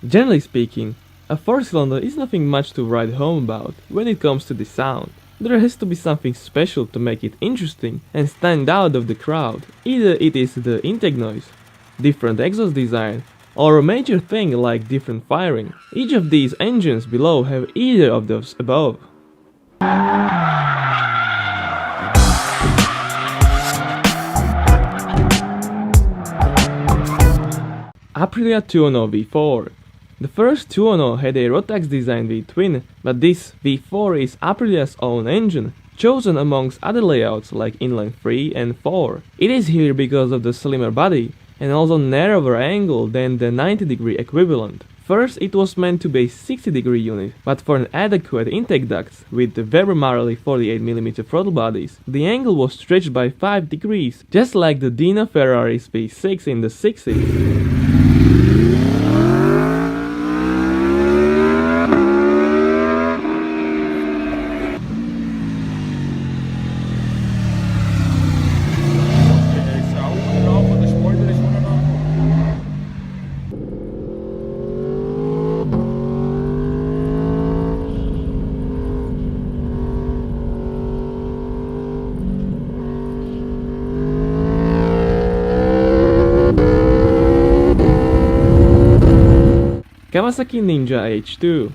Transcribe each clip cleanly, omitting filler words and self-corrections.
Generally speaking, a 4-cylinder is nothing much to write home about when it comes to the sound. There has to be something special to make it interesting and stand out of the crowd. Either it is the intake noise, different exhaust design, or a major thing like different firing. Each of these engines below have either of those above. Aprilia Tuono V4. The first Tuono had a Rotax design V-twin, but this V4 is Aprilia's own engine, chosen amongst other layouts like inline 3 and 4. It is here because of the slimmer body and also narrower angle than the 90-degree equivalent. First it was meant to be a 60-degree unit, but for an adequate intake ducts with the very Marelli 48mm throttle bodies, the angle was stretched by 5 degrees, just like the Dino Ferrari's V6 in the 60s. Kawasaki Ninja H2.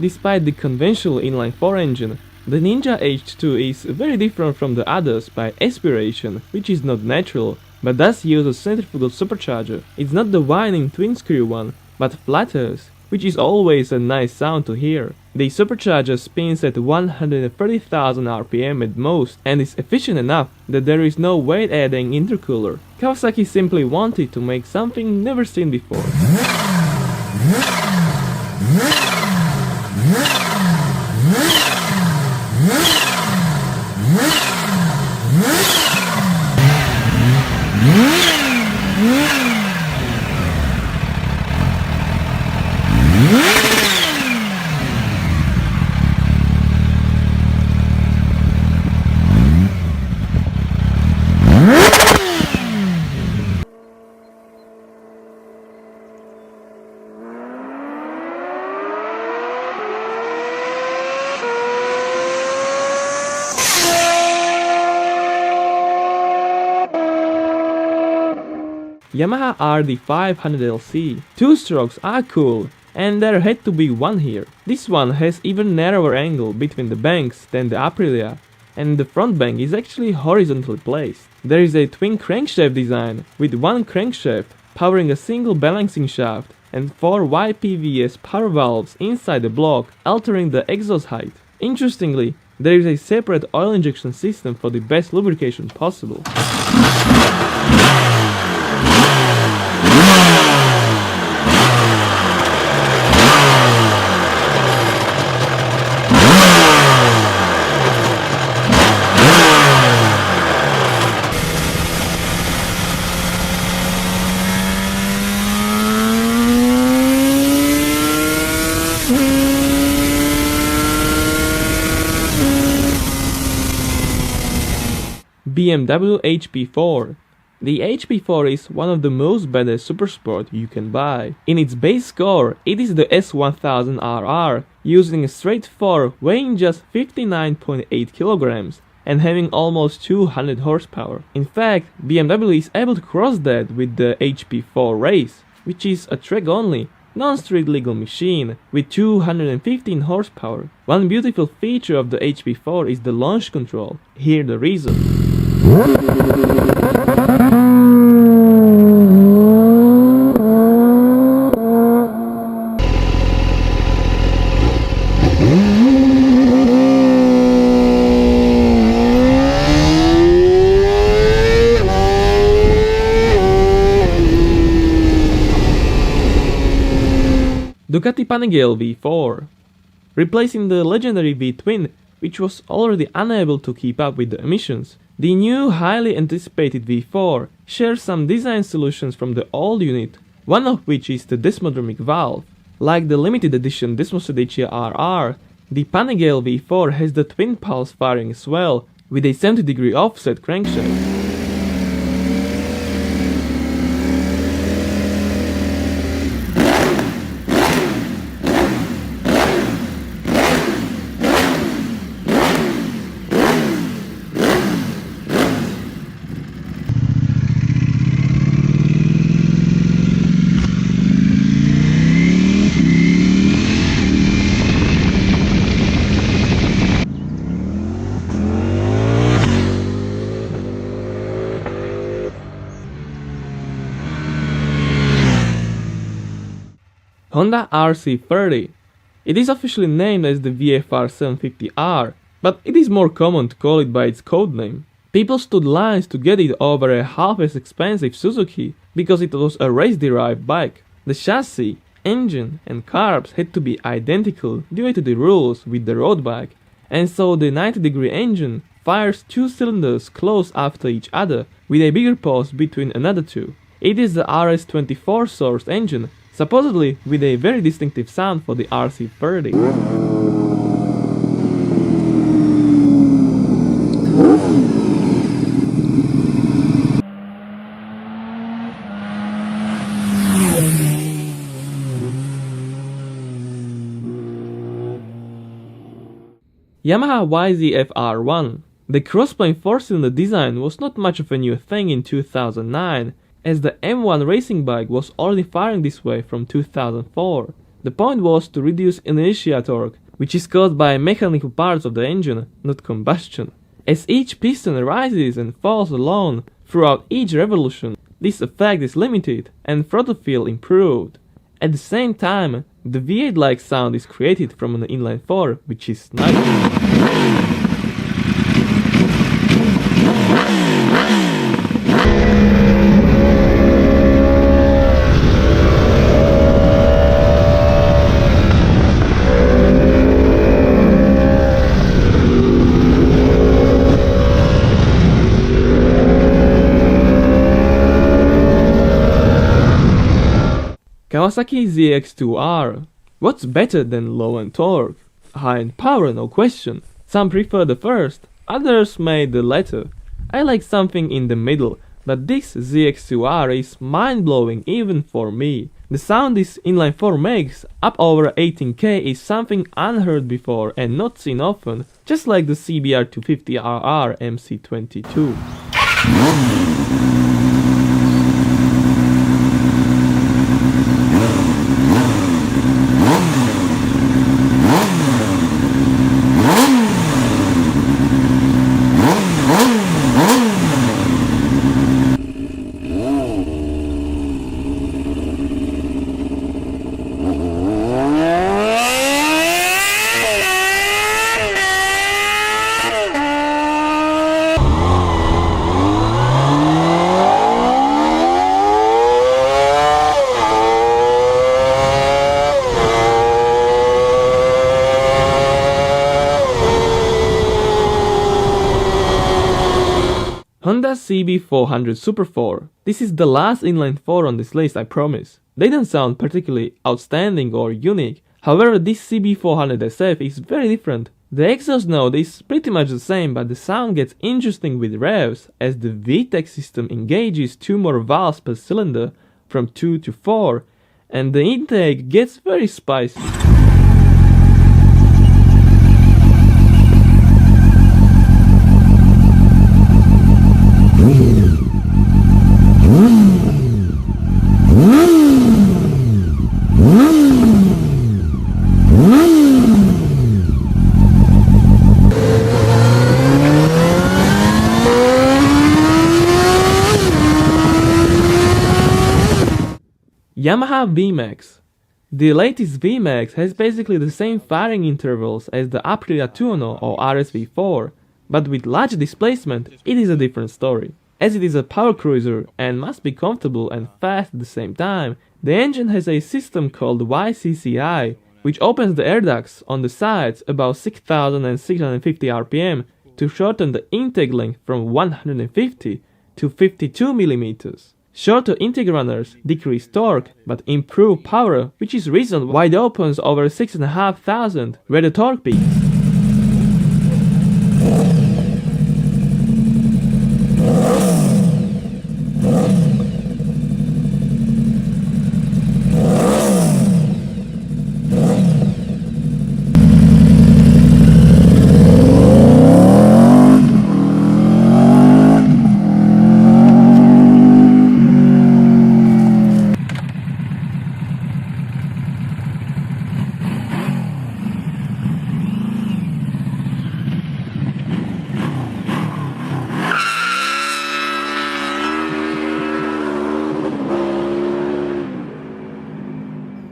Despite the conventional inline 4 engine, the Ninja H2 is very different from the others by aspiration, which is not natural, but does use a centrifugal supercharger. It's not the whining twin-screw one, but flutters, which is always a nice sound to hear. The supercharger spins at 130,000 RPM at most and is efficient enough that there is no weight-adding intercooler. Kawasaki simply wanted to make something never seen before. Yamaha RD500LC. Two strokes are cool, and there had to be one here. This one has even narrower angle between the banks than the Aprilia, and the front bank is actually horizontally placed. There is a twin crankshaft design, with one crankshaft powering a single balancing shaft and 4 YPVS power valves inside the block, altering the exhaust height. Interestingly, there is a separate oil injection system for the best lubrication possible. BMW HP4. The HP4 is one of the most badass supersport you can buy. In its base score, it is the S1000RR, using a straight 4 weighing just 59.8 kilograms and having almost 200 horsepower. In fact, BMW is able to cross that with the HP4 Race, which is a track-only, non-street legal machine with 215 horsepower. One beautiful feature of the HP4 is the launch control. Hear the reason. Ducati Panigale V4. Replacing the legendary V-twin, which was already unable to keep up with the emissions, the new highly anticipated V4 shares some design solutions from the old unit, one of which is the desmodromic valve. Like the limited edition Desmo Sedicia RR, the Panigale V4 has the twin pulse firing as well, with a 70-degree offset crankshaft. Honda RC30. It is officially named as the VFR 750R, but it is more common to call it by its codename. People stood lines to get it over a half as expensive Suzuki because it was a race-derived bike. The chassis, engine and carbs had to be identical due to the rules with the road bike, and so the 90-degree engine fires two cylinders close after each other with a bigger pause between another two. It is the RS24 sourced engine, supposedly with a very distinctive sound for the RC30. Yamaha YZF-R1. The crossplane 4-cylinder design was not much of a new thing in 2009, as the M1 racing bike was already firing this way from 2004. The point was to reduce inertia torque, which is caused by mechanical parts of the engine, not combustion. As each piston rises and falls alone throughout each revolution, this effect is limited and throttle feel improved. At the same time, the V8-like sound is created from an inline 4, which is nice. Kawasaki ZX2R. What's better than low-end torque? High-end power, no question. Some prefer the first, others may the latter. I like something in the middle, but this ZX2R is mind-blowing even for me. The sound this inline 4 makes, up over 18K, is something unheard before and not seen often, just like the CBR250RR MC22. Honda CB400 Super 4. This is the last inline 4 on this list, I promise. They don't sound particularly outstanding or unique, however this CB400 SF is very different. The exhaust note is pretty much the same, but the sound gets interesting with revs, as the VTEC system engages 2 more valves per cylinder, from 2 to 4, and the intake gets very spicy. Yamaha VMAX. The latest VMAX has basically the same firing intervals as the Aprilia Tuono or RSV4, but with large displacement it is a different story. As it is a power cruiser and must be comfortable and fast at the same time, the engine has a system called YCCI, which opens the air ducts on the sides about 6,650 rpm to shorten the intake length from 150 to 52 mm. Shorter intake runners decrease torque but improve power, which is reason why it opens over 6,500 where the torque peaks.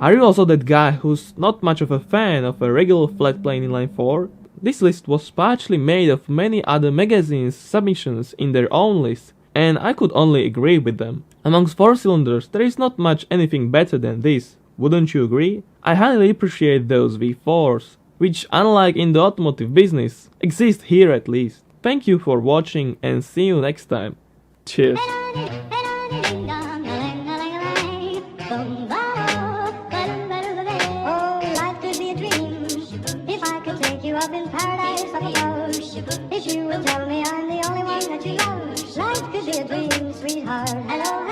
Are you also that guy who's not much of a fan of a regular flat plane inline 4? This list was partially made of many other magazines' submissions in their own list, and I could only agree with them. Amongst 4 cylinders, there is not much anything better than this, wouldn't you agree? I highly appreciate those V4s, which unlike in the automotive business, exist here at least. Thank you for watching and see you next time. Cheers! Up in paradise up above. If you would tell me I'm the only one that you love, life could be a dream, sweetheart. Hello.